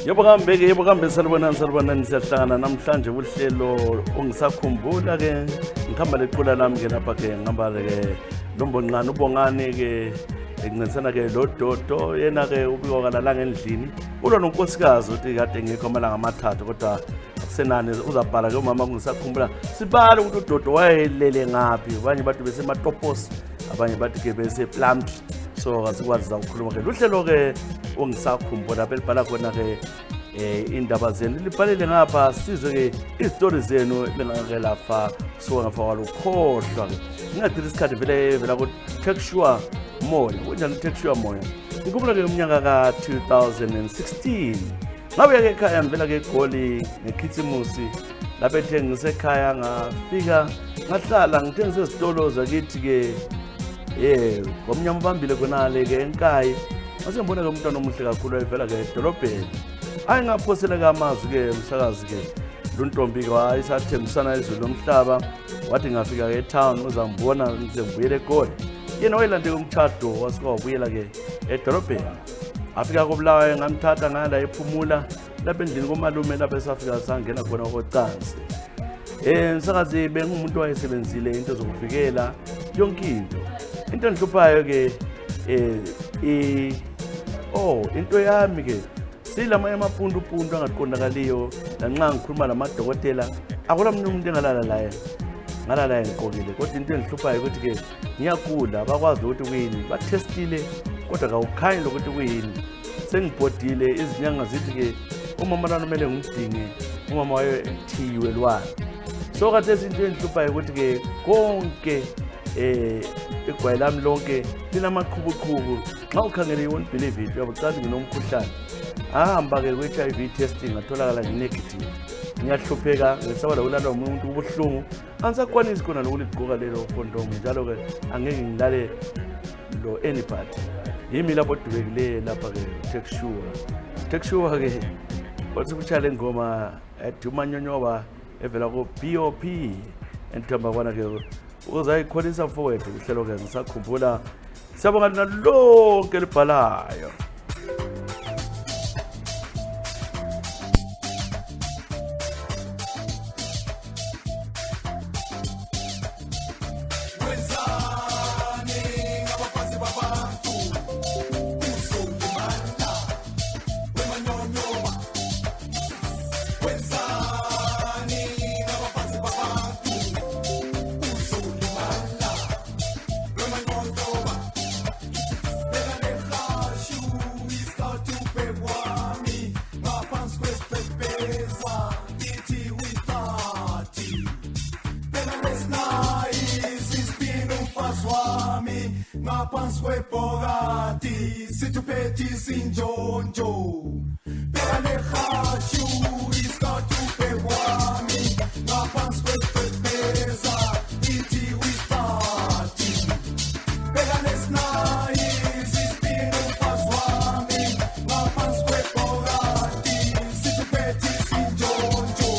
Yebo kambe salibonani siyahlangana namhlanje uhlelo ongisakhumbula ke ngikhamba lequla lami ke lapha ke ngihamba ke lombonqane ubongane ke engincensana ke lo Dodo yena ke ubikwa la ngendlini ulo nonkosikazi uthi kade ngikho amalanga amathathu kodwa akusenani uzabhala ke umama kungisakhumbula sibala ukuthi uDodo wayelele ngapi abanye bathi besematopos abanye bathi ke bese Plumtree so asikwazi ukukhuluma ke uhlelo ke ongisakhumbula belibhala khona ke indaba zenu libhalele ngapha sizwe ke izitori zenu lengake lafa so ngafa walukhohlwa ke ngingathira isikhathi vela ku Texture Moya unjani Texture Moya ngikubona ke umnyaka ka 2016 ngabe ke ekhaya ngivela ke eGoli ngeKhisimusi lapho ethengise ekhaya ngafika ngahlala ngithengise izitolo zakithi ke ngomnyama bambile konale ke enkayi mase ngibona ke umntwana omuhle kakhulu ayivela ke edolobheni ayingaphosela ke amazwi ke umsakazi ke luntombi ke wayisathembisana izulu lomhlaba wathi ngafika ke etown uzambona ngize ngibuyele eGoli yena wayelande umtshado wasuka wabuyela ke edolobheni afika koBulawayo ngamthatha ngala ephumula lapha endlini komalume lapha esafika sangena khona kocansi umsakazi bengumuntu wayesebenzile into zokuvikela yonke into enhluphayo ke into yami ke silama emapundu angaqondakaliyo lanxa ngikhuluma namadokotela akulamnye umuntu engalala engiqokile kodwa into enhluphayo ukuthi ke ngiyagula abakwazi ukuthi kuyini batestile kodwa kawukhanyi lokuthi kuyini sengibhodile izinyanga zithi ke umama lana kumele ngidinge umama wayo ethiwe lwana so kade into enhluphayo ukuthi ke konke igwayi lami lonke linamaqhubuqhubu xa ukhangele you won't believe it uyabucathi nginomkhuhlane ahamba ke ku-HIV testing ngatholakala ngi-negative ngiyahlupheka ngesaba lokulala umuntu ubuhlungu angisakwanisi khona lokuligqoka lelo condom njalo ke angeke ngilale lo anybody yimi lapho odubekile lapha ke Texture ke wathi kuchale ngoma edumanyonyoba evela ku BOP enthamba kwana ke uzayikholisa mfowethu uhlelo ke ngisakhumbula siyabonga nalonke libhalayo Ngaphansi kwebhokadi sithuphethi sinjonjo bheka lehashu isikhathi ubhewami ngaphansi kwebheza ithi wisiphathi bheka lesinayi sispini umfazi wami ngaphansi kwebhokadi sithuphethi sinjonjo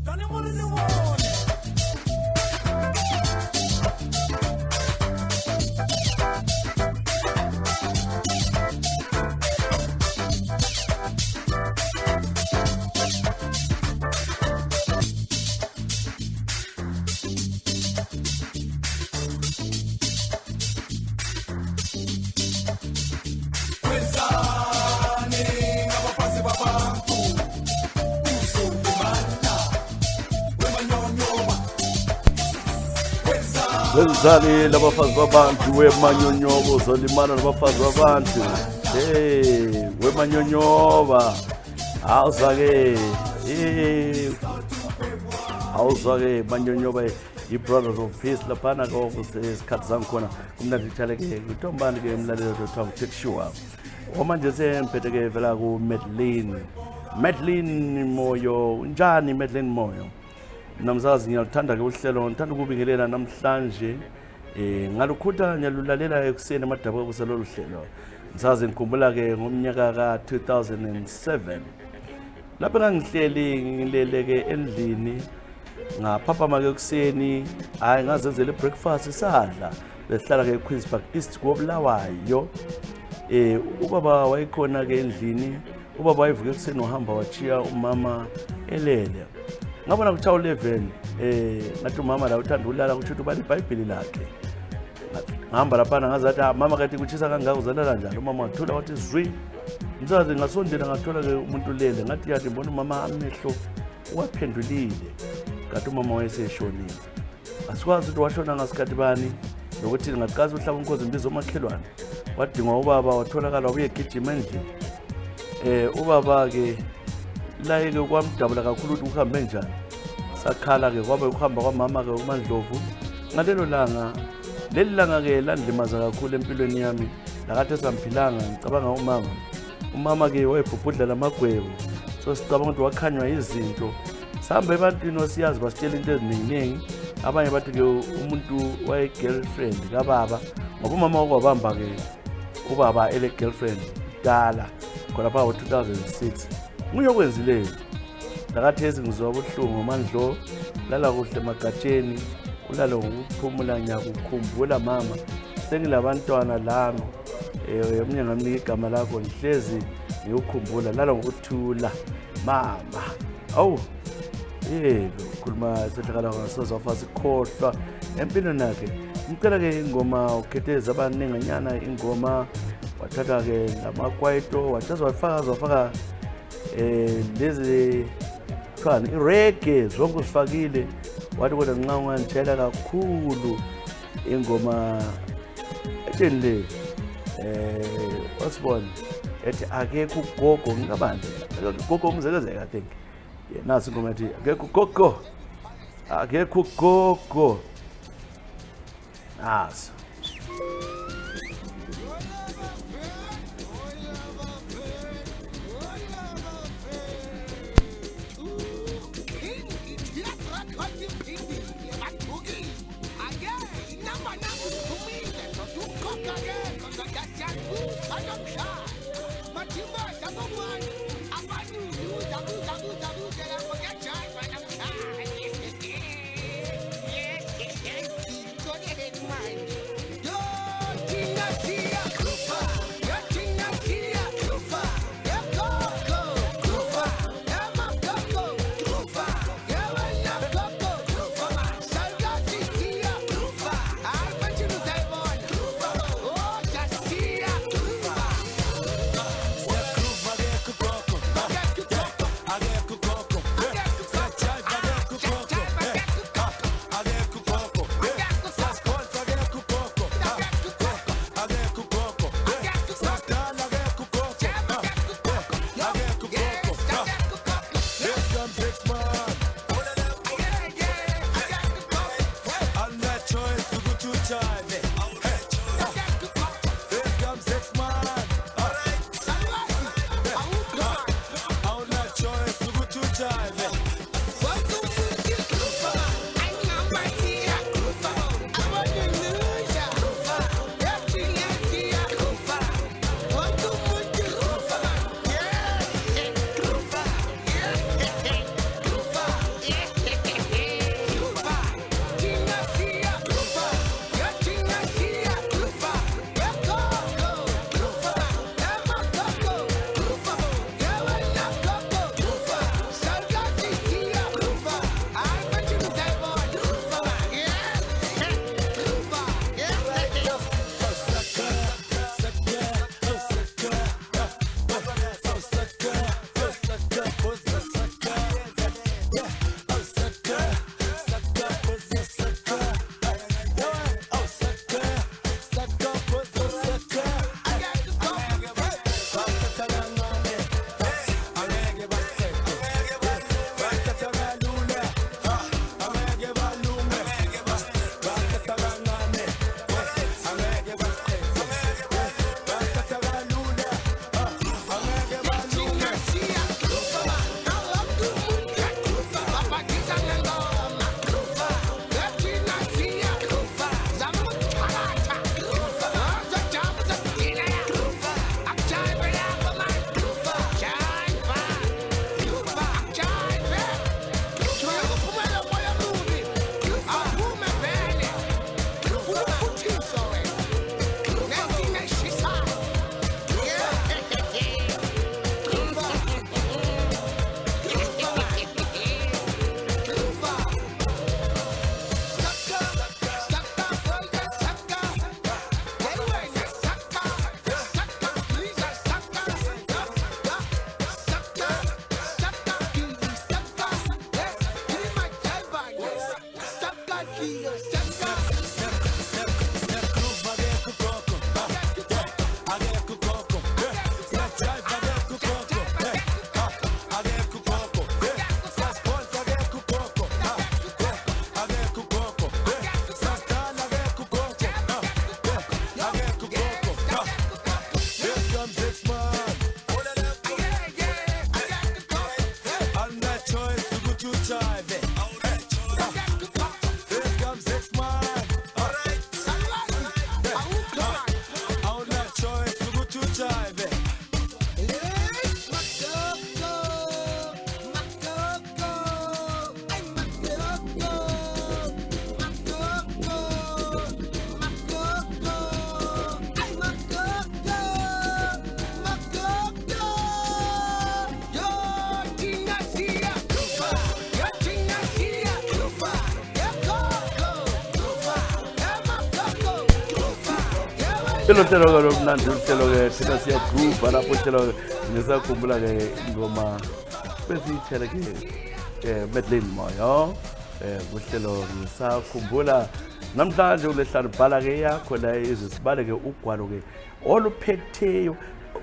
Done it one in the morning. Wenzani labafazi babantu wemanyonyoba uzolimana nabafazi babantu wemanyonyoba awuzake manyonyoba i-brothers of peace laphana isikhathi zami khona kumnandi ngithaleke kutombani ke emlalelo dotwa ngutexsure omanje semphethe-ke vela ku-Madeline Moyo. Unjani Madeline Moyo? Namzazi ngiyalithanda-ke uhlelo, ngithanda ukubingelela namhlanje ngalukhutha ngiyalulalela ekuseni amadaba kuselolu hlelo. Mzazi ngikhumbula-ke ngomnyaka ka-2007 lapho ngangihleli ngilele-ke endlini ngaphaphama-ke ekuseni, hhayi ngazenzela i-breakfast sadla, besihlala-ke eQueenspark East koBulawayo. Ubaba wayekhona-ke endlini, ubaba wayevuka ekuseni wahamba wachiya umama elele. Ngabona kuthiwa 11 ngathi umama la uthanda ulala kusho ukuthi ubala iBhayibheli lakhe. Ngihamba laphana ngazathi mama kanti kuchisa kangaka uzalala njani? Umama wathola wathi zwi. Mzazi ngasondela ngathola-ke umuntu lele, ngathi yathi ngibona umama amehlo waphendulile, kanti umama wayeseshonile. Asikwazi ukuthi washona ngasikhathi bani nokuthi ngaqhaza uhlaba unkozi mbizo umakhelwane. Wadingwa ubaba, watholakala wabuye egijima endlini. Ubaba-ke la-ke kwamdabula kakhulu ukuthi uhambe njani. Sakhala-ke kwaba ukuhamba kwamama-ke uMandlovu. Ngalelo langa, leli langa-ke landlimaza kakhulu empilweni yami, lakade samphilanga ngicabanga umama-ke wayebhubhudla lamagwebu, so sicabanga ukuthi wakhanywa izinto. Sihamba ebantwini osiyazi basitshela into eziningi, abanye bathi-ke umuntu waye-girlfriend kababa, ngoba umama wakwabamba-ke ubaba ele-girlfriend dala khona phakathi 2006. Nguyokwenzile lakathezi ngizwa ubuhlungu Mandlo, lala kuhle emagatsheni, ulala ngokuphumula ngiyakukhumbula mama, sengilabantwana lami, omnye ngamnika igama lakho ngihlezi ngiyukhumbula, lala ngokuthula mama. Awu khuluma sehlakala ngasoza wafasa ikhohlwa empilweni yakhe. Ngicela-ke ingoma ukhetheza abaninganyana ingoma, wathatha-ke namakwaito wafaka lezi khani irege zonke usifakile. Wathi kodwa nxa ungangitshela kakhulu ingoma etheni le wasibona ethi akekho ugogo ngikabani ugogo umzekezeka I think nasi ingoma ethi akekho ugogo nasi. Uhlelo kalomnandi uhlelo-ke thina siyaguva lapho uhlelo ngisakhumbula-ke ingoma besiyithele-ke Madeleine Moyo uhlelo ngisakhumbula namhlanje uLesihlanu bhala-ke yakho la izisibale-ke ugwalo-ke oluphetheyo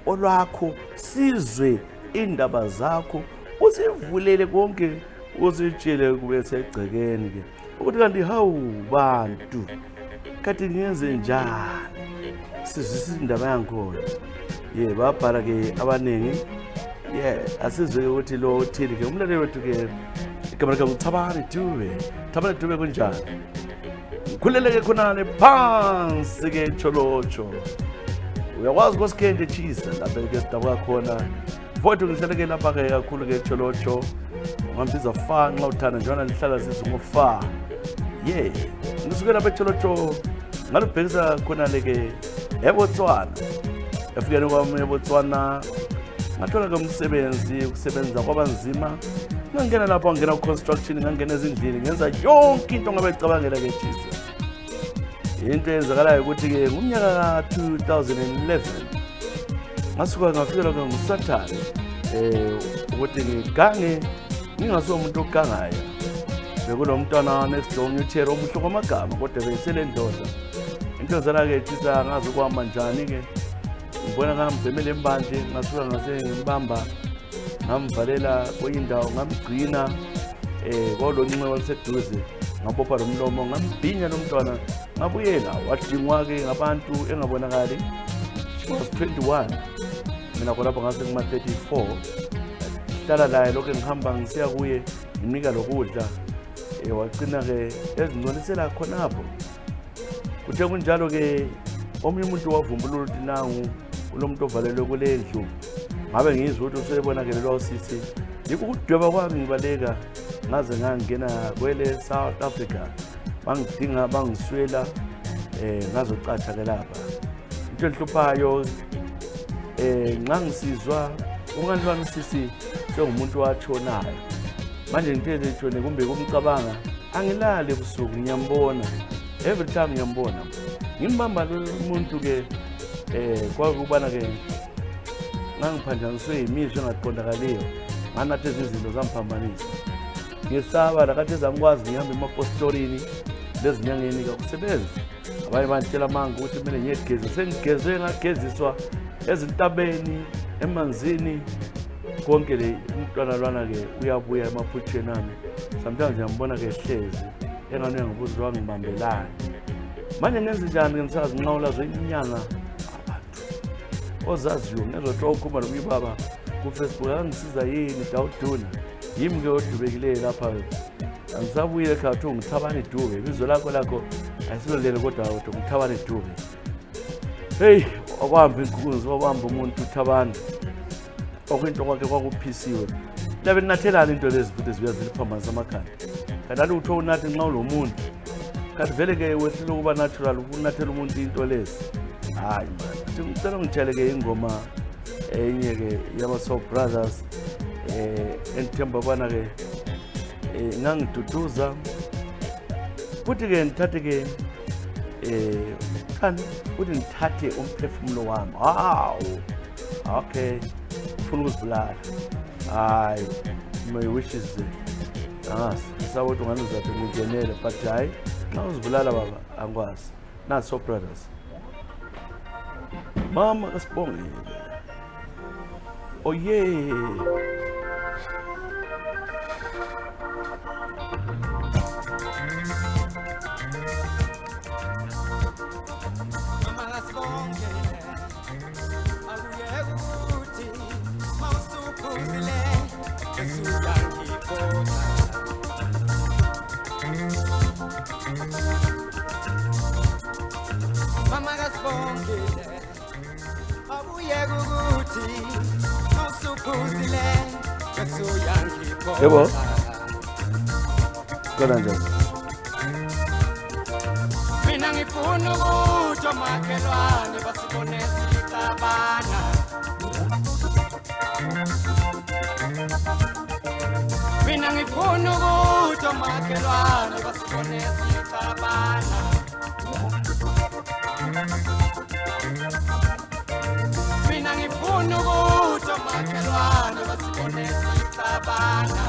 olwakho sizwe indaba zakho usivulele konke usitshele kube segcekeni-ke ukuthi kanti hawu bantu kanti ngenze njani sizwisa indaba yankhona babhala-ke abaningi asizwe-ke ukuthi lo othile-ke umlaleli wethu-ke igama lakhe nguThabani Dube kunjani ngikhulele-ke khonane phansi-ke Tsholotsho uyakwazi kwesikhende chisa lapha-ke sidabuka khona mfowethu ngihleleke lapha-ke kakhulu-ke Tsholotsho ungambiza fa nxa uthanda njalo lihlala sizwe ngofa ngisuke lapha eTsholotsho ngalubhekisa khona-ke eBotswana efikeni kwami eBotswana ngathola-ke umsebenzi ukusebenza kwabanzima ngangena lapho ngangena ku-construction ngangena ezindlini ngenza yonke into ngabe icabangela-ke chisa into eyenzakalayo ukuthi-ke ngomnyaka ka-2011 ngasuka ngafikelwa-ke nguSathane ukuthi ngigange ngingasiwo umuntu ogangayo bekunomntwana next door unyuthero omuhle kwamagama kodwa beyisele ndoda into ezala-ke chisa ngazi ukuhamba njani-ke ngibona ngambhemele embanje ngasuka ngasengibamba ngamvalela kwenye indawo ngamgcina kwalo ncince waliseduze ngabopha lo mlomo ngambhinya lo mntwana ngabuyela wadingwa-ke ngabantu engabonakali she was 21 mina khonapho ngase ngima-34 hlala laye lokho ngihamba ngisiya kuye nginika lokudla wagcina-ke ezingcolisela khonapho kuthe kunjalo-ke omunye umuntu wavumbulula ukuthi nangu kulo muntu ovalelwe kule ndlu ngabe ngizwe ukuthi usebonakele usisi yikho ukudweba kwami ngibaleka ngaze ngangena kwele South Africa bangidinga bangiswela ngazocatsha-ke lapha into enhluphayo ngangisizwa umngani wami sisi sengumuntu watshonayo manje ngithe tshone kumbe kumcabanga angilali ebusuku ngiyambona every time ngiyambona ngimbamba lo muntu-ke kwakubana-ke ngangiphanjaniswe yimizwa engaqondakaliyo nganathi izinto zamphambanisa ngisaba lakathi ezangikwazi ngihamba emapostorini lezinyangeni kakusebenzi abanye bantshela amanga ukuthi kumele ngiyegeza sengigezwe ngageziswa ezintabeni emanzini konke le umntwana lwana-ke uyabuya emaphutsheni ami sometimes ngiyambona-ke hlezi engani uyangibuza wangibambelani manje ngenze njani-ke ngisazinqawula zenyanga ozaziyo ngezothiwa ukhuluma nomnye ubaba ku-Facebook angisiza yini Dawuduna yimi-ke odubekileyo lapha-ke angisabuyile ekhaya kuthiwa nguThabani Dube ibizo lakho ayisilo lelo kodwa nguThabani Dube heyi wakwahamba inkunzi wakwahamba umuntu uThabani okuyinto kwakhe kwakuphisiwe labe ninathelani into lezi futhi zibuya ziliphambanisa amakhanda kanti ati uthiwa unathi nxa ulo muntu kanti vele-ke wehlile ukuba natural ukunathela umuntu into lezi hayi man ngicela ngitshele-ke ingoma enye-ke yama-Soul Brothers engithemba kwana-ke ngangiduduza futhi-ke ngithathe-ke futhi ngithathe umphefumulo wami hawu okay ufuna ukuzibulala hayi my wishes angazi ngisaba ukuthi ungani uzathe ngingenele but hayi xa uzibulala baba angikwazi nasi Soul Brothers Mama kasibongile oh yeah yebo kanjani mina ngifuna ukuthi omakhelwane basibone sixabana mina ngifuna ukuthi omakhelwane basibone sixabana makhelwane basibone sixabana.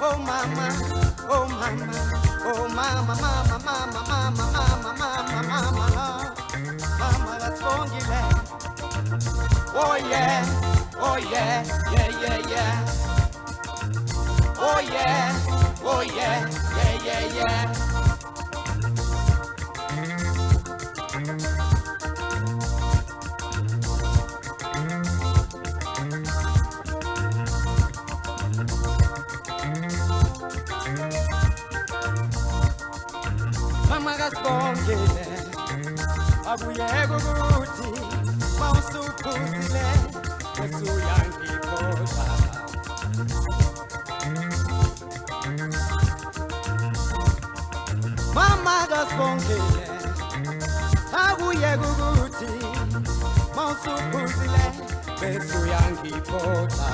Oh mama, oh mama, oh mama, mama, mama, mama, mama, mama, mama, mama, gasongile. Oh yeah, yeah, yeah, yeah. Oh yeah, yeah, yeah, yeah. Mama gasongile, akuyeke ukuthi mawusuphuzile usuyangikhohlwa. Mama gasongile, akuyeke ukuthi mawusuphuzile usuyangikhohlwa.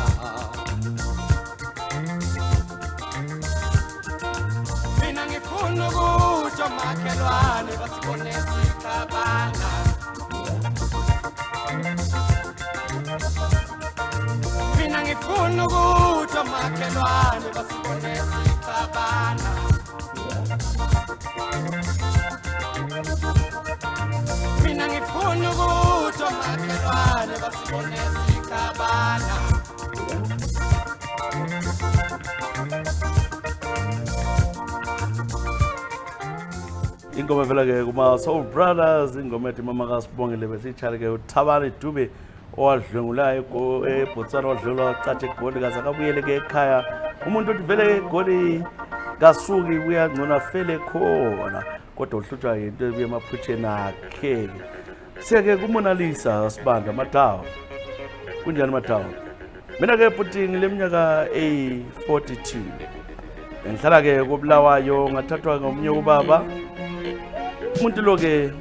Mina ngifuna ukuthi omakhelwane basibone sixabana. Mina ngifuna ukuthi omakhelwane basibone sixabana. Mina ngifuna ukuthi omakhelwane basibone sixabana. ingoma vela ke kuma Soul Brothers, ingoma ethi mama kaSibongile besitshale ke uThabani Dube owadlwengula eBotswana, wadlwengula catshe eGoli kaze akabuyele ke ekhaya. Umuntu othi vele eGoli kasuki uyangcona fele khona kodwa uhlutshwa into ebuye emaphutsheni akhe. Siyake kuMonalisa Sibanda Madawu. Kunjani Madawu? Mina ke bhuti ngileminyaka eyi42. Ngihlala ke koBulawayo, ngathathwa ngomnye ubaba. Umuntu lo ke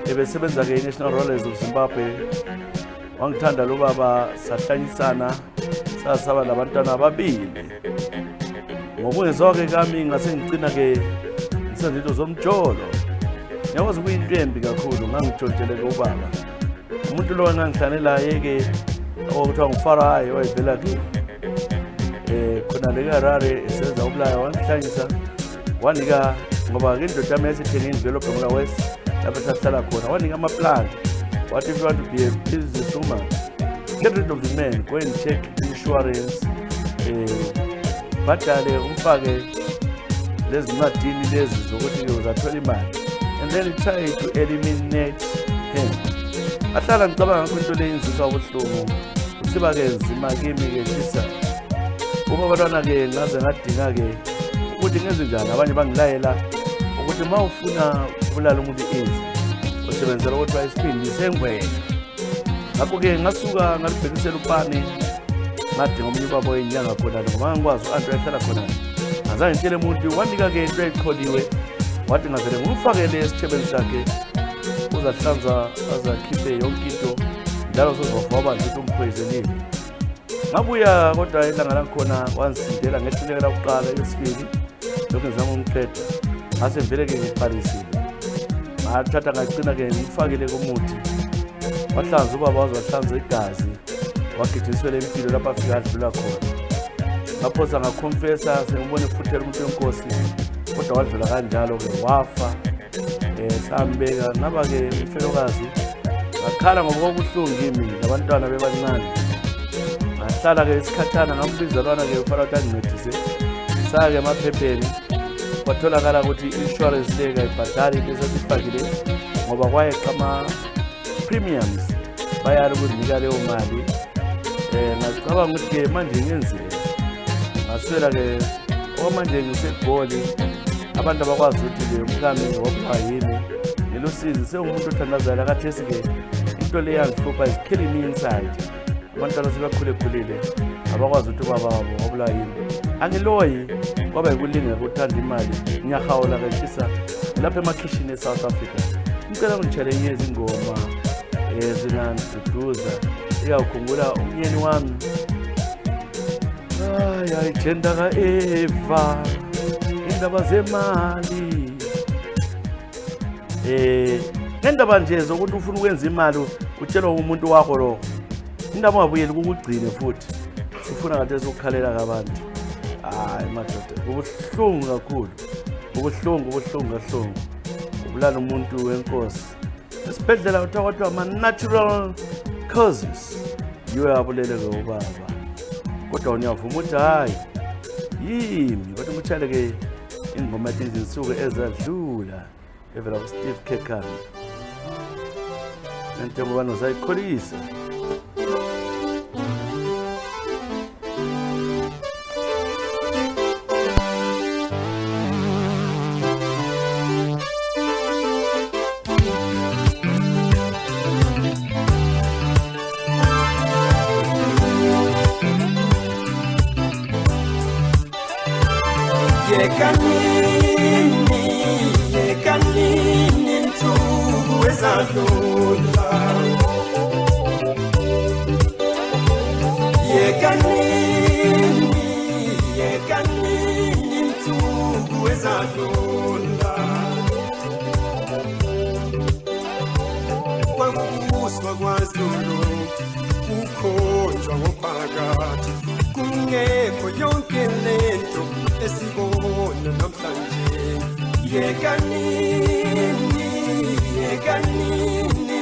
ebesebenza ke iNational Rollers of Zimbabwe. Wangithanda lo baba, sahlanyisana, sasaba labantwana ababili. Ngokungezwa ke kami ngase ngicina ke ngisenza into zomjolo. Ngiyakwazi ukuyinto embi kakhulu, ngangijolele ke ubaba. Umuntu lo engangihlanela yeke okuthiwa nguFarayi wayevela ke khona le Harare esenza uBulawayo, wangihlanyisa wanika ngoba ke indoda yami yasithenge indlelo eBhongolwa West lapho sahlala khona, wanika ama-plant. What if you want to be a businesswoman, get rid of the man, go and check insurance, bhadale umfake lezi ncwadini lezi zokuthi uzathola imali, and then try to eliminate him. Ahlala ngicabanga ngakho into le inzisa ubuhlungu usiba ke nzima kimi ke sisa uma abantwana ke ngaze ngadinga ke ukuthi ngenze njani. Abanye bangilayela ukuthi uma ufuna ukubulala umuntu ezi usebenzela ukuthi bayisiphindise ngwena. Ngakho ke ngasuka ngalibhekisela upani, ngadinga omunye ubaba oyinyanga khona ngoba ngikwazi u-anti ayehlala khona. Ngazange ngitshele umuntu, wanika ke into eyicholiwe wathi ngavele ngumfakele esithebeni sakhe, uzahlanza azakhiphe yonke into njalo sozovaba nje ukuthi umphoyizenile. Ngabuya kodwa ilanga lakhona wangisindela ngehluleka lokuqala yesibili lokhu ngizama umqeda. Ngase vele ke ngibhalisile, ngathatha ngagcina ke ngifakile komuthi, wahlanza ubaba wazahlanza igazi, wagijiswele impilo lapho afika adlula khona. Ngaphosa ngaconfessa sengibone futhela umuntu wenkosi, kodwa wadlula kanjalo ke wafa. Sambeka ngaba ke umfelokazi, ngakhala ngoba kwakubuhlungu kimi labantwana bebancane. Ngahlala ke isikhathana, ngambiza lwana ke ufana ukuthi angincedise. Sake emaphepheni kwatholakala ukuthi i-insurance le kayibhadali lesasifakile ngoba kwayeqama premiums, bayali ukuzinika leyo mali. Ngacabanga ukuthi ke manje ngenzeni, ngaswela ke okwamanje ngiseGoli. Abantu abakwazi ukuthi ke umkami wabulawa yini, Lusizi sengumuntu othandazela kathesi ke into le yangihlupha is killing me inside. Abantwana sebakhule abakwazi ukuthi baba wabo wabula yini. Angiloyi kwaba yikulinga ukuthanda imali ngiyahawula kashisa lapha emakhishini eSouth Africa. Ngicela ngitshele nyezi ingoma ezinangiduduza iyawukhumbula umyeni wami. Ay jenda ka Eva indaba zemali. Ngendaba nje zokuthi ufuna ukwenza imali utshelwa umuntu wakho lo. Indaba ungabuyeli ukugcine futhi. Sifuna kade ukukhalela kabantu. Hayi madoda ubuhlungu kakhulu. Ubuhlungu kahlungu. Ubulala umuntu wenkosi. Esibhedlela uthathwa ama natural causes. Uyabulele ke ubaba. Kodwa uyavuma ukuthi hayi yimi kodwa umtshale ke ingoma ezinsuku ezadlula evela ku Steve Kekana. Nento ngobani uzayikholisa. Yekanini nsuku ezadlula. Yekanini nsuku ezadlula. Kwakubuswa kwaZulu kukhonjwa ngophakathi kungekho yonke lento esibona namhlanje. Yekanini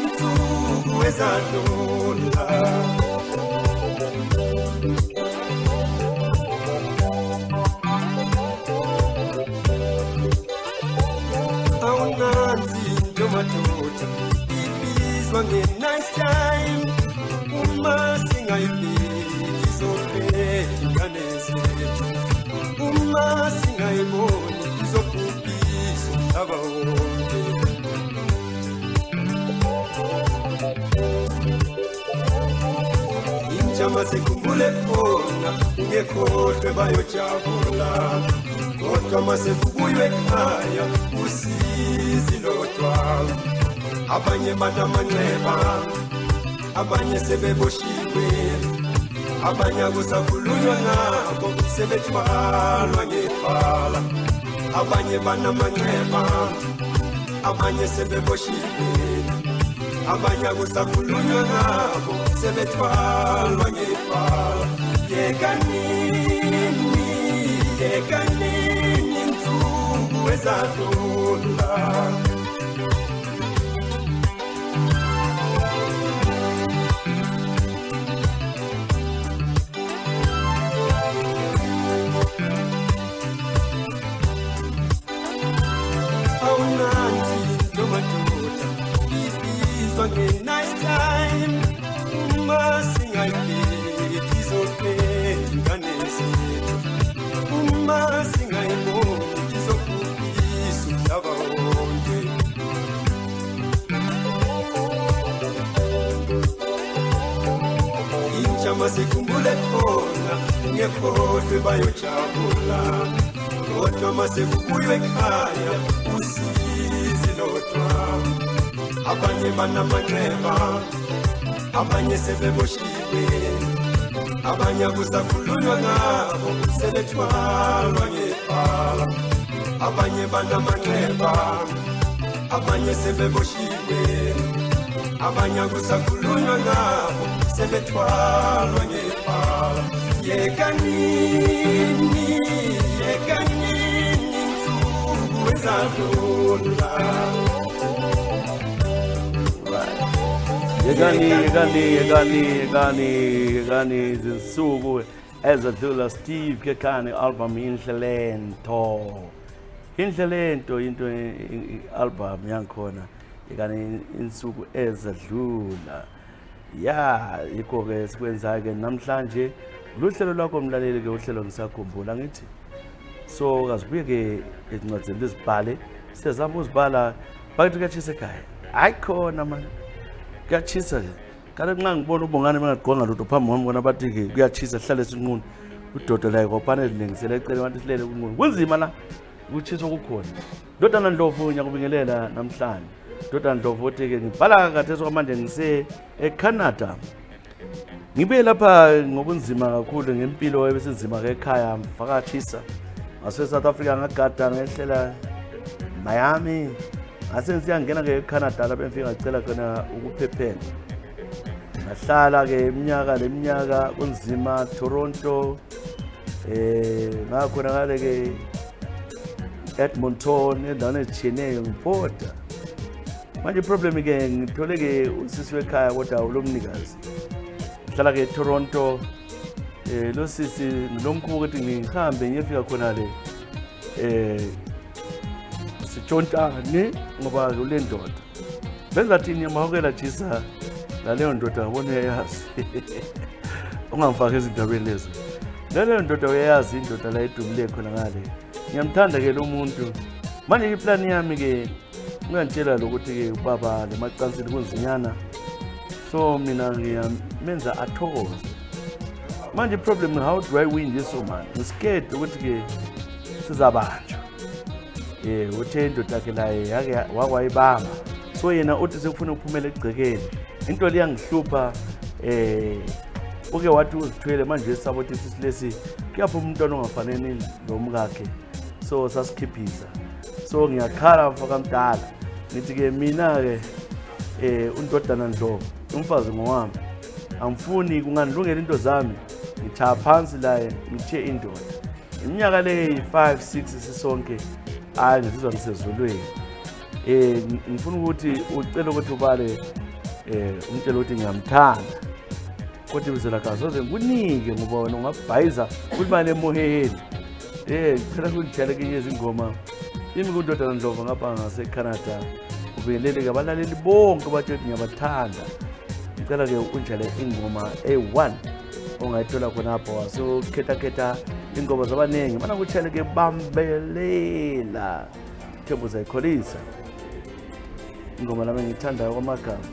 nsuku ezadlula. Awunanzi into madoda ibizwa nge-nice time. Uma singayibheki izophetha ingane zethu. Uma singayiboni izobhubhisa umhlaba wonke. Injama sekhumbule khona ungekhohlwe bayojabula. Kodwa mase kubuywe ekhaya usizi lodwa. Abanye banamanxeba, abanye sebeboshiwe, abanye akusakhulunywa ngabo sebethwalwa ngephala. Abanye banamanxeba, abanye sebeboshiwe, abanye akusakhulunywa ngabo sebethwalwa ngephala. Yekanini nsuku ezadlula. Awunanzi into madoda ibizwa nge-nice time. Uma singayibheki izophetha ingane zethu. Uma singayiboni izobhubhisa umhlaba wonke. Injama sekhumbule khona ungekhohlwe bayojabula. Kodwa mase kubuywe ekhaya usizi lodwa. Abanye banamanxeba, abanye sebeboshiwe, abanye akusakhulunywa ngabo sebethwalwa ngephala. Abanye banamanxeba, abanye sebeboshiwe, abanye akusakhulunywa ngabo sebethwalwa ngephala. Yekanini nsuku ezadlula. Yekani zinsuku ezadlula. Steve Kekana album Inhle lento into album yankhona yekani insuku ezadlula. Ya yikho ke sikwenza ke namhlanje luhlelo lwakho mlaleli ke uhlelo ngisakhumbula ngithi so kazibuye ke ezincwadi lezibhale sizama uzibala bakithi kuyatshisa ekhaya. Hayi khona mani, kuyatshisa-ke. Kanti nxa ngibona uBongani bengagqokanga lutho phambi kwami kona bathi-ke kuyatshisa sihlale esinquni. Udoda laye kwaphane ezilengisela eceleni wathi silele kunquni. Kunzima la, ukutshisa okukhona. Ndodana Ndlovu ngiyakubingelela namhlanje. Ndodana Ndlovu uthi-ke ngibhala khathesi okwamanje ngise eCanada. Ngibe lapha ngobunzima kakhulu ngempilo ebesinzima-ke ekhaya mvakatshisa. Ngase-South Africa ngagada ngehlela Miami. Ngase ngisiyangena-ke eCanada lapho ngifika ngicela khona ukuphephela. Ngahlala-ke leminyaka kunzima Toronto. Ngakhonakale-ke Edmonton endaweni ezitshiyeneyo ngiphoda. Manje iproblem-ke ngithole-ke usisi wekhaya kodwa ulomnikazi. Ngihlala-ke eToronto. Lo sisi ngilomkhubo ukuthi ngihambe ngiyefika khona le sitshontane ngoba ule ndoda. Bengathi ngiyamahokela jisa laleyo ndoda ngabona uyayazi. Ungangifaki ezindabeni lezi. Laleyo ndoda uyayazi indoda la edumile khona ngale. Ngiyamthanda-ke lo muntu. Manje iplan yami-ke ungangitshela lokuthi-ke ubaba lemacansini kunzinyana. So mina ngiyamenza athokoze. Manje problem, how do I win this woman? Ngiscared ukuthi-ke sizabanjwa. Uthe indoda yakhe laye yake wakwayibamba. So yena uthi sekufuna ukuphumela egcekeni. Into liyangihlupha uke wathi uzithwele manje esabothe isilesi kuyaphuma umntwana ongafanele lomkakhe. So sasikhiphisa. So ngiyakhala mfaka mdala. Ngithi-ke mina-ke uNdodana Ndlovu umfazi ngowami. Angifuni kungandilungela into zami. Ngitshaya phansi la ngithe indoda. Iminyaka le 5-6 sisonke hayi ngizizwa ngisezulweni. Ngifuna ukuthi ucela ukuthi ubale umtshela ukuthi ngiyamthanda. Kodwa ibizela kazoze ngikunike ngoba wena ungabhayiza ulimane emoheheni. Ngicela ukungitshela kenye izingoma. Imi kuNdodana Ndlovu ngapha ngaseCanada. Ubingelele-ke abalaleli bonke bathi ngiyabathanda. Ngicela-ke unjale ingoma A1 ongayithola khonapho wasukhetha ingoma zabaningi. Mana kutshele-ke bambelela Thembu Zayikholisa. Ingoma lami ngithandayo kwamagama.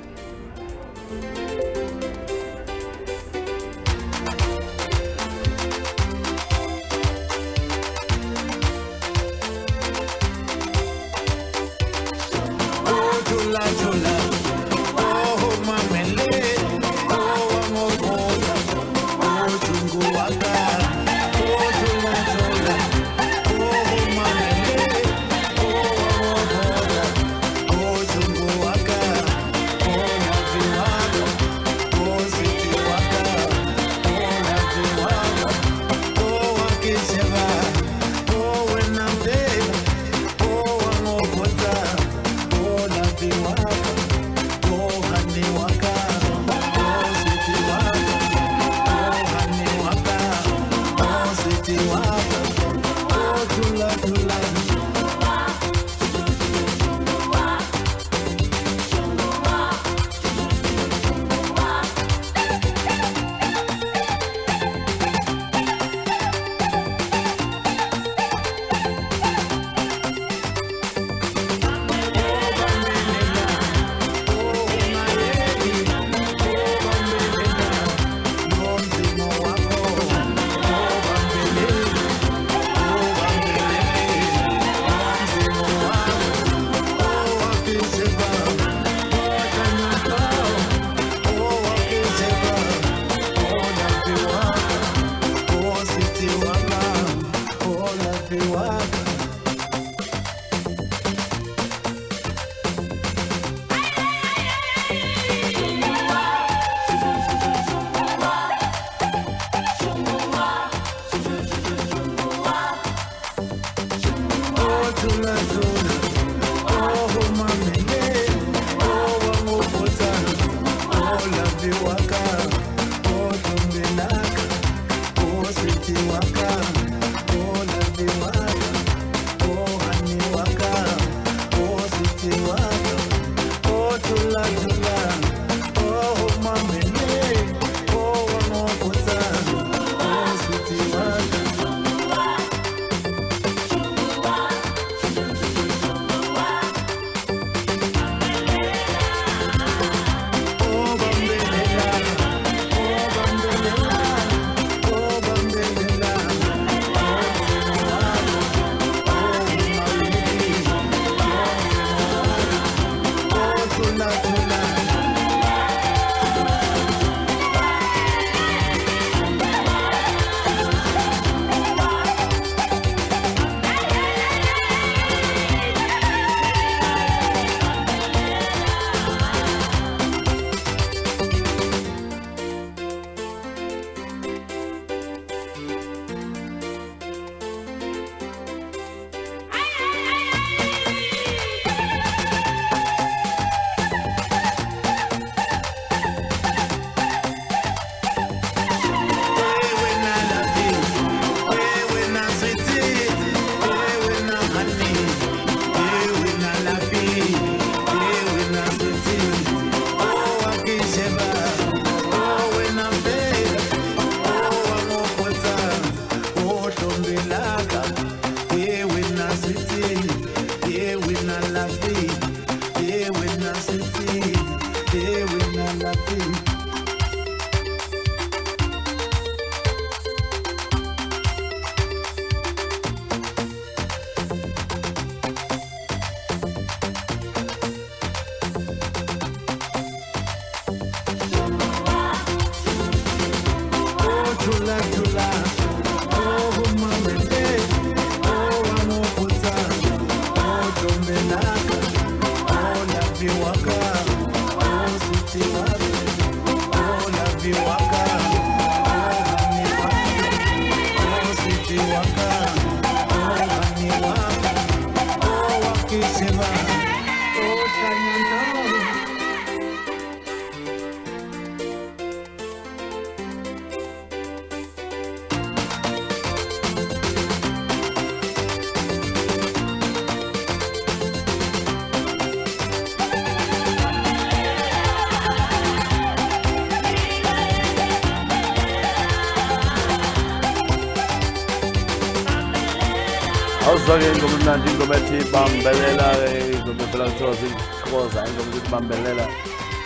awuzwa-ke ingoma imnandi ingoma ethi bambelela-ke ingoma phela kuthiwa zixhoza ingoma ethi bambelela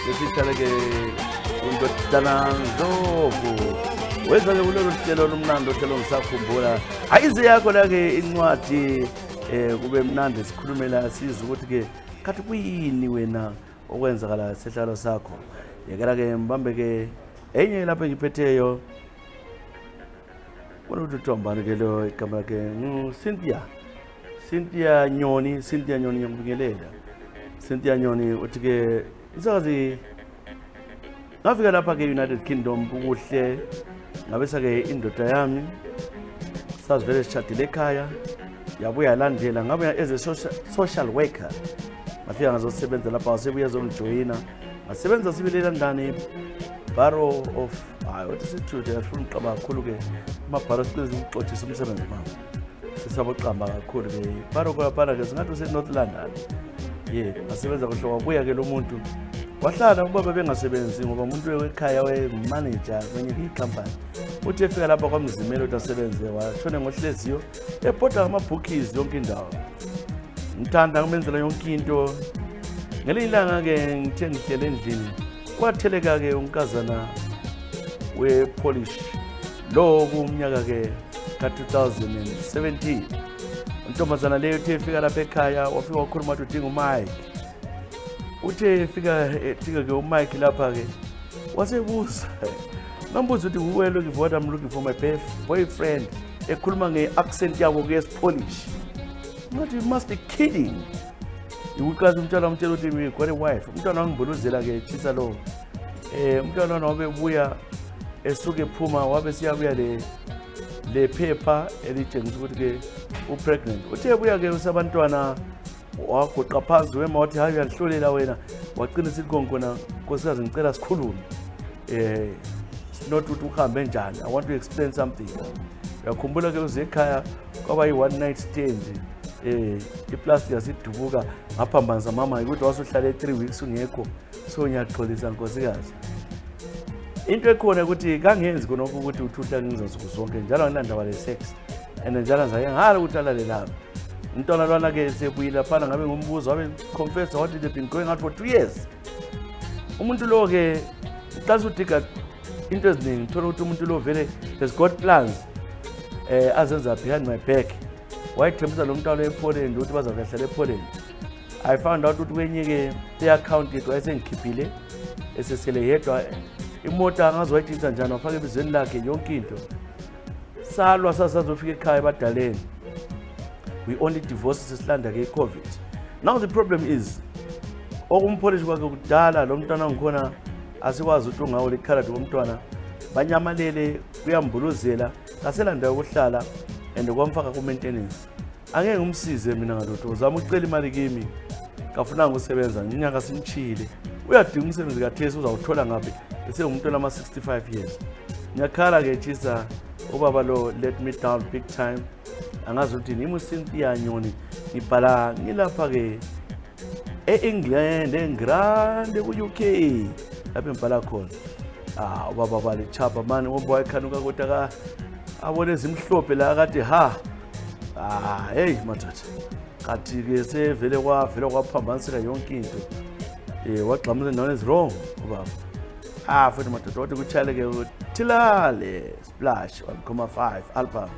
lesitshale-ke undodana Ndlovu wenza-ke kulolu hlelo olumnandi ohlelo ngisakhumbula ayize yakho la-ke incwadi kube mnandi sikhulumela sizwe ukuthi-ke khathi kuyini wena okwenzakala sehlalo sakho yekela-ke mbambe-ke enye lapho engiphetheyo bona ukuthi uthambani-ke lo igama lakhe Cynthia Nyoni ngiyakubingelela Cynthia Nyoni uthi-ke isakazi ngafika lapha-ke United Kingdom kukuhle ngabesa-ke indoda yami sazivele sishadile ekhaya yabuya yalandela ngabuya as a social worker ngafika ngazosebenza lapha wasebuya zongijoyina ngasebenza sibili eLondon Borough of what is it today afuna uqaba kakhulu-ke amabharo siqinisa ukuxothisa umsebenzi mama sisaboqamba kakhulu-ke Borough kwaphana-ke singathi use-North London ngasebenza kuhle wabuya-ke lo muntu wahlala ubaba bengasebenzi ngoba umuntu wekhaya wayengumanager kwenye ikhampani uthi efika lapha kwamzimela ukuthi asebenze washone ngohleziyo ebhoda ngamabhukhizi yonke indawo ngithanda ngimenzela yonke into ngelinye ilanga-ke ngithe ngihlele endlini kwatheleka-ke unkazana we-Polish lo kumnyaka-ke ka-2017 intombazana leyo uthe efika lapha ekhaya wafika wakhuluma ukuthi udinga uMike uthe efika-ke uMike lapha-ke wasebuza ngambuza ukuthi who looking for what I'm looking for my boyfriend ekhuluma nge-accent yabo kuyesi-Polish ngathi you must be kidding ukuqaza umntwana wamtshela ukuthi we got a wife umntwana wangibuluzela-ke tshisa lo umntwana wana wabe buya esuke ephuma wabe siyabuya le phepha elitshengisa ukuthi-ke upregnant uthe buya-ke usabantwana wagoqa phansi wema wathi hayi uyalihlolela wena waqinisa ilikonkhona nkosikazi ngicela sikhulume not ukuthi uhambe njani I want to explain something uyakhumbula-ke uze ekhaya kwaba yi-one night stand iplastic yasidubuka ngaphambanisa mama ukuthi wasuhlale 3 weeks ungekho so ngiyaxolisa nkosikazi into ekhona ukuthi kangenzi konke ukuthi uthutha ngizosuku zonke njalo ngilandaba le-sex and njalo ngizaye ngalo ukuthi alale lapha umntwana lwana-ke sebuyile laphana ngabe ngumbuzo wabe confessa what they've been going out for 2 years umuntu lo-ke uqalisa udiga into eziningi thola ukuthi umuntu lo vele has got plans azenza behind my back wayethembisa lo mntwana ePoland ukuthi bazakudlala ePoland I found out ukuthi kwenye-ke i-account yethu wayesengikhiphile esesele yedwa imoto angazoyitshisa njani wafaka ebizweni lakhe yonke into salwa sasazofika ekhaya ebadaleni we only divorced sesilanda-ke i-COVID now the problem is okumpolish kwakhe kudala lo mntwana ngikhona asikwazi ukuthi ungawole ikhaladi komntwana banyamalele kuyambuluzela kaselanda ukuhlala and kwamfaka ku-maintenance angeke ngumsize mina ngalutho uzama ukucela imali kimi kafunanga usebenza nginyaka simchile uyadinga umsebenzi kathesi uzawuthola ngabe esengumntwana ama-65 years ngiyakhala-ke tshisa ubaba lo let me down big time angazi ukuthi nimi Cynthia Nyoni ngibhala ngilapha-ke e-England engrande ku-UK lapho ngibhala khona ubaba balichapha mani ngoba wayekhanuka ukuthi abone ezimhlophe la kade hey madoda kathi-ke sevele kwaphambaniseka yonke into wagxamuza endaweni ezi-wrong ubaba futhi madoda wathi kutshale-ke Thilale Splash 1,5 album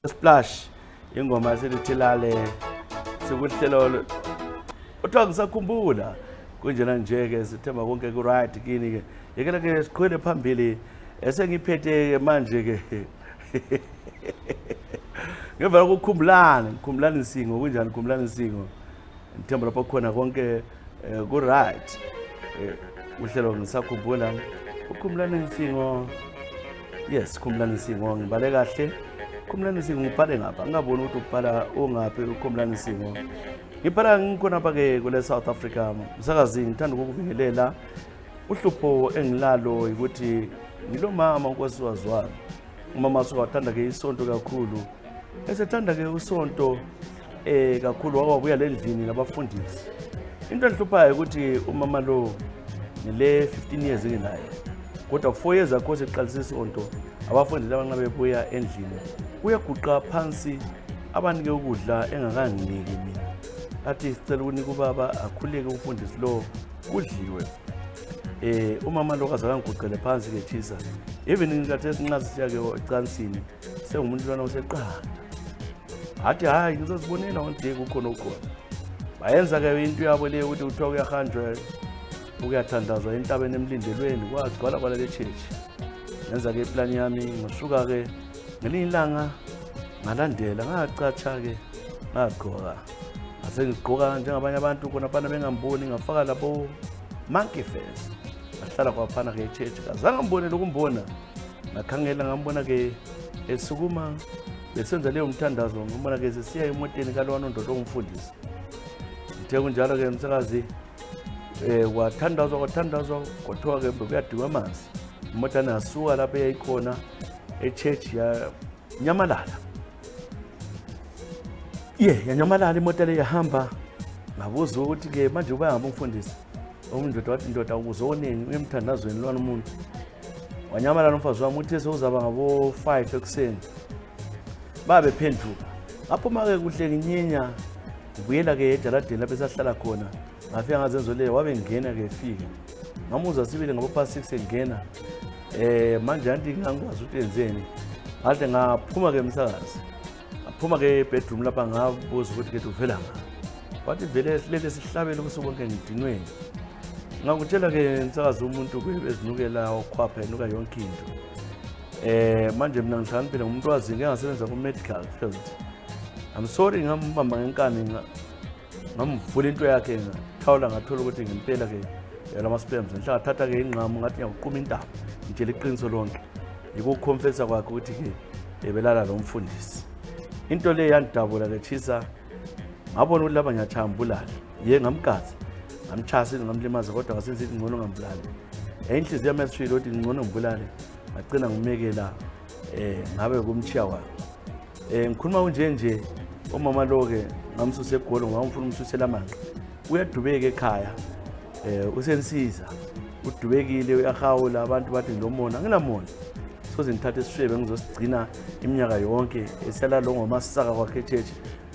Splash ingoma selithilale sekuhlelo uthiwa ngisakhumbula kunjena nje ke sithemba konke ku right kini ke yekela ke sikhwele phambili esengiphethe manje ke ngevela ukukhumbulana isingo kunjani ukukhumbulana isingo ngithemba lapho khona konke ku right uhlelo ngisakhumbula ukukhumbulana isingo yes ukukhumbulana isingo ngibale kahle ukukhumbulana isingo ngibhale ngapha ngabona ukuthi ubhala ongaphi ukukhumbulana isingo ngibhala ngikhona apha ke kule South Africa msakazi ngithanda ukubingelela uhlupho engilalo ukuthi ngilo mama unkosikazi wami umama sowathanda ke isonto kakhulu esethanda ke usonto kakhulu wabuya lendlini nabafundisi into enhluphayo ukuthi umama lo ngile 15 years nginaye kodwa 4 years ago seqalisa isonto abafundisi abanqa bebuya endlini uyaguqa phansi abanike ukudla engakanginiki mina athi sicela ukunika ubaba akhuleke umfundisi lo kudliwe umama lo kaza kangiguqele phansi ke thisa even ngikathe sinqazi siyake ecansini sengumuntu lwana oseqanda athi hayi ngizozibonela onke kukhona bayenza ke into yabo le ukuthi uthiwa kuyahanjwa ukuyathandazwa entabeni emlindelweni kwagcwala kwala le church yenza ke plan yami ngosuka ke ngelinye ilanga ngalandela ngacatsha ke ngagqoka asengigqoka njengabanye abantu khona phana bengamboni ngafaka labo monkey face ahlala kwaphana ke church kazange ngibone lokumbona ngakhangela ngambona ke esukuma besenza leyo mthandazo ngibona ke sesiya emoteni kalwana ndodo omfundisi ithe kunjalo ke msakazi wathandazwa kwathiwa ke kuyadikwa amanzi imota nasuka lapho eyayikhona e-church ya nyamalala yanyamalala imota le yahamba ngabuza ukuthi ke manje ubahamba umfundisi umuntu wathi indoda uzoneni uyemthandazweni lwana umuntu wanyamalala umfazi wami uthi sewuzaba ngabo 5 ekuseni babe phenduka aphuma ke kuhle nginyenya ngibuyela ke ejaladeni lapho esahlala khona ngafika ngazenzo le wabe ngena ke efika ngamuza sibile ngabo past 6 engena manje anti ngangikwazi ukuthi enzeni ngathi ngaphuma ke emsakazi ngaphuma ke bedroom lapha ngabuza ukuthi ke uvela ngaphi wathi vele silele sihlabele ubusuku bonke ngidinweni ngakutshela ke msakazi umuntu kwezinukela okhwapha enuka yonke into manje mina ngihlakaniphile ngumuntu wazi ngingasebenza ku medical field I'm sorry ngambamba ngenkani ngamvula into yakhe ngathawula ngathola ukuthi ngempela ke lama spams ngihlakathatha ke ingqamo ngathi ngiyakuquma intaba ngitshela iqiniso lonke yikukhomfesa kwakhe ukuthi ke ebelala lo mfundisi into le yandidabula ke thisa ngabona ukuthi laba ngiyachambulala ngamgazi ngamchasa ngamlimaza kodwa ngasenze ingcono ngambulali enhliziyo yami yasifile ukuthi ngcono ngibulale ngagcina ngimekela ngabe kumchiya wakhe ngikhuluma kunje umama lo ke ngamsusa egolo ngamfuna umsusela amanqe uyadubeka ekhaya usensiza udubekile uyahawula abantu bathi ngilomona nginamona soze ngithathe isishebe ngizosigcina iminyaka yonke esela lo ngomasaka kwakhe church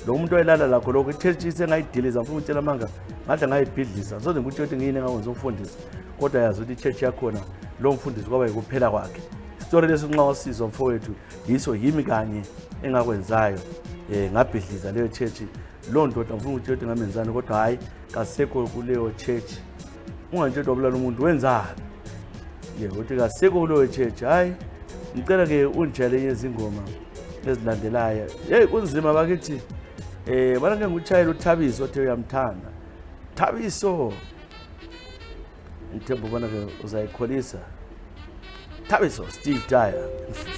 lo muntu oyelala lakho lokho church isengayidiliza mfuna ukutshela manga ngathi ngayibhidlisa soze ngikuthi ukuthi ngiyini ngakwenza umfundisi kodwa yazi ukuthi church yakhona lo mfundisi kwaba yikuphela kwakhe story lesinqa wasizwa mfowethu yiso yimi kanye engakwenzayo ngabhidliza leyo church lo ndoda mfuna ukuthi ngamenzani kodwa hayi kasekho kuleyo church ungantshela ubulala umuntu wenzani uthi kasekho kuleyo church hayi ngicela ke unjele izingoma ezilandelayo kunzima bakithi bana ke nguchayela uThabiso othe uyamthanda Thabiso ngithemba bona ke uzayikholisa Thabiso Steve Dyer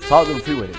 Southern Freeway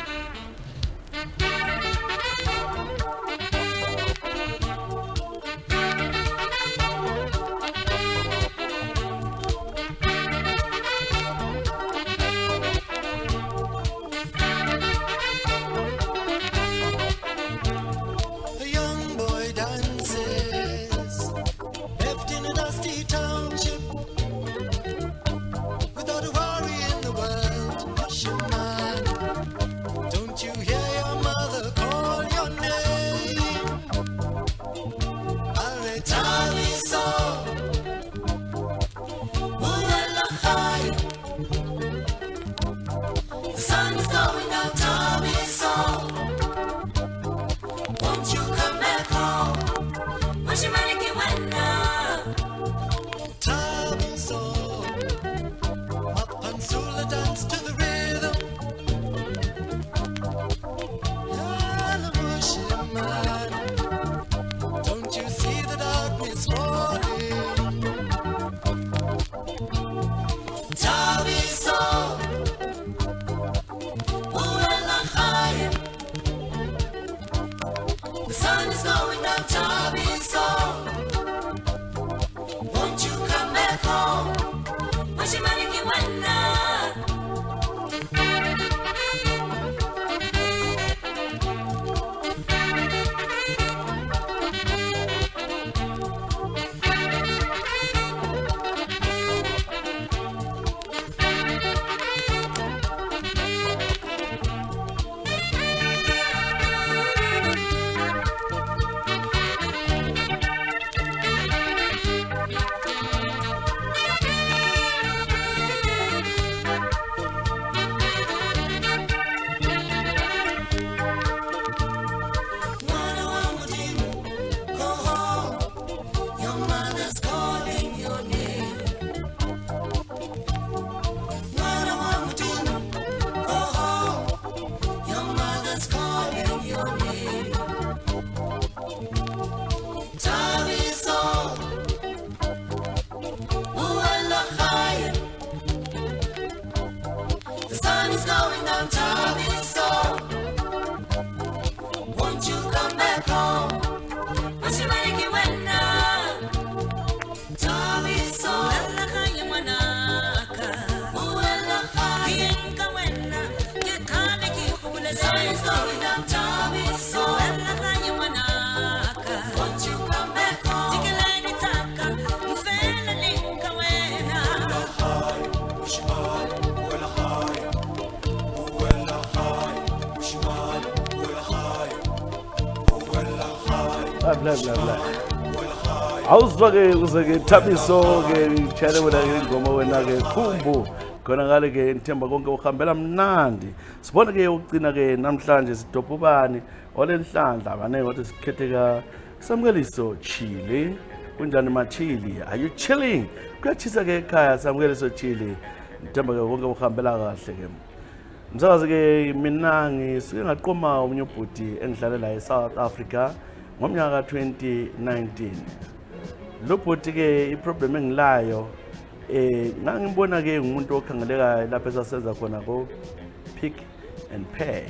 Mashimaniki wena. bla bla bla. Awuzwa-ke kuze-ke Thabiso-ke tshele wena-ke ingoma wena-ke Khumbu khona ngale-ke ngithemba konke uhambela mnandi. Sibone-ke ukugcina-ke namhlanje sidobha ubani olenhlanhla abaningi wathi sikhethe Samukeliso Chili. Kunjani Machili? Are you chilling? Kuyatshisa-ke ekhaya Samukeliso Chili. Ngithemba-ke konke uhambela kahle-ke. Msakazi-ke mina ngisuke ngaqoma omunye ubhuti engidlalela eSouth Africa ngomnyaka ka-2019. Lo bhuti-ke iproblem engilayo ngangibona-ke ngumuntu okhangelekayo lapho esasenza khona ko-Pick and Pay.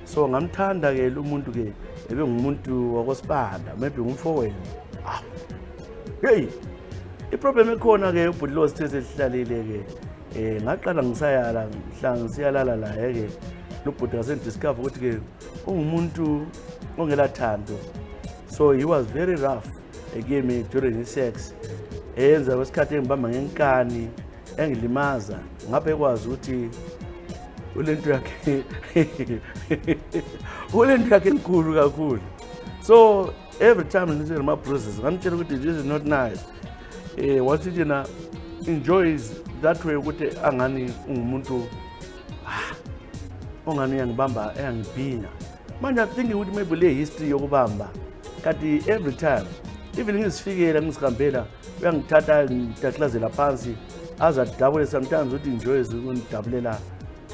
So ngamthanda-ke lo muntu-ke ebe ngumuntu wakosibanda, maybe ngumfowenu. Hey, iproblem ekhona-ke ubhuti lo sithe sesihlalile-ke ngaqala ngisayala ngisiyalala la-ke lo bhuti ngasendiscover ukuthi-ke ungumuntu ongela thando. So he was very rough kimi during his sex. Enza kwesikhathi engibamba ngenkani engilimaza ngabe ekwazi ukuthi ulento yakhe enkulu kakhulu. So every time ngithe my bruises ngamtshela ukuthi this is not nice. Wathi yena enjoys that way ukuthi angani ungumuntu ongani uyangibamba eyangibhina. Manje I think ukuthi maybe le history yokubamba kanti every time even ngisifikela ngisihambela uyangithatha ngitaklazela phansi azadabule sometimes uthi enjoys ukungidabulela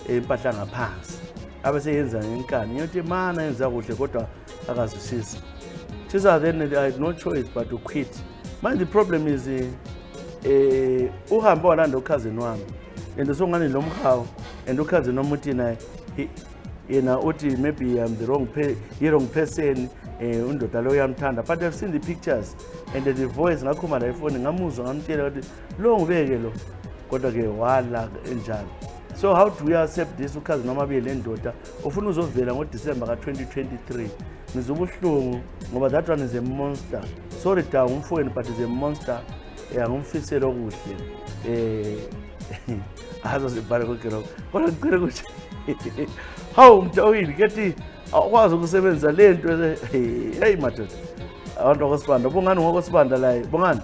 impahla ngaphansi abese yenza ngenkani ngiyothi mana yenza kuhle kodwa akazwisisi. Thisa then I had no choice but to quit. Manje the problem is uhambe walanda ucousin wami and songani lo mkhawu and ucousin wami uthi naye yena uthi maybe I'm the wrong person undoda lo uyamthanda, but I've seen the pictures and the voice ngakhuma la ifoni ngamuzwa ngamtshela ukuthi lo ngibeke lo kodwa ke wala enjalo. So how do we accept this ucousin noma bele ndoda ufuna uzovela ngoDecember ka-2023 ngizobuhlungu ngoba that one is a monster. Sorry da umfowenu but is a monster. Ngumfisela okuhle azozibhala konke lokho kodwa ngicela ukuthi hawu mjawini kethi akwazi ukusebenzisa lento hey madoda abantu bakosibanda bongani ngokosibanda la bongani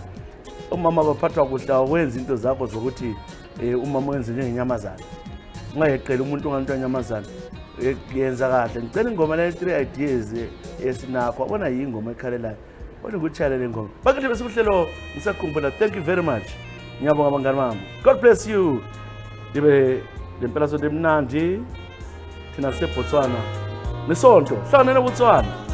umama baphathwa kuhle awenza into zakho zokuthi umama wenza njengenyamazana ungayeqela umuntu onganto nyamazana yenza kahle. Ngicela ingoma la 3 ideas esinakho abona yingoma ekhalelayo kodwa ngikuchayela le ngoma bakihle besikuhlelo ngisakhumbula. Thank you very much. Ngiyabonga bangani bami. God bless you. Libe lempela sonto emnandi thina seBotswana nesonto hlangana neBotswana.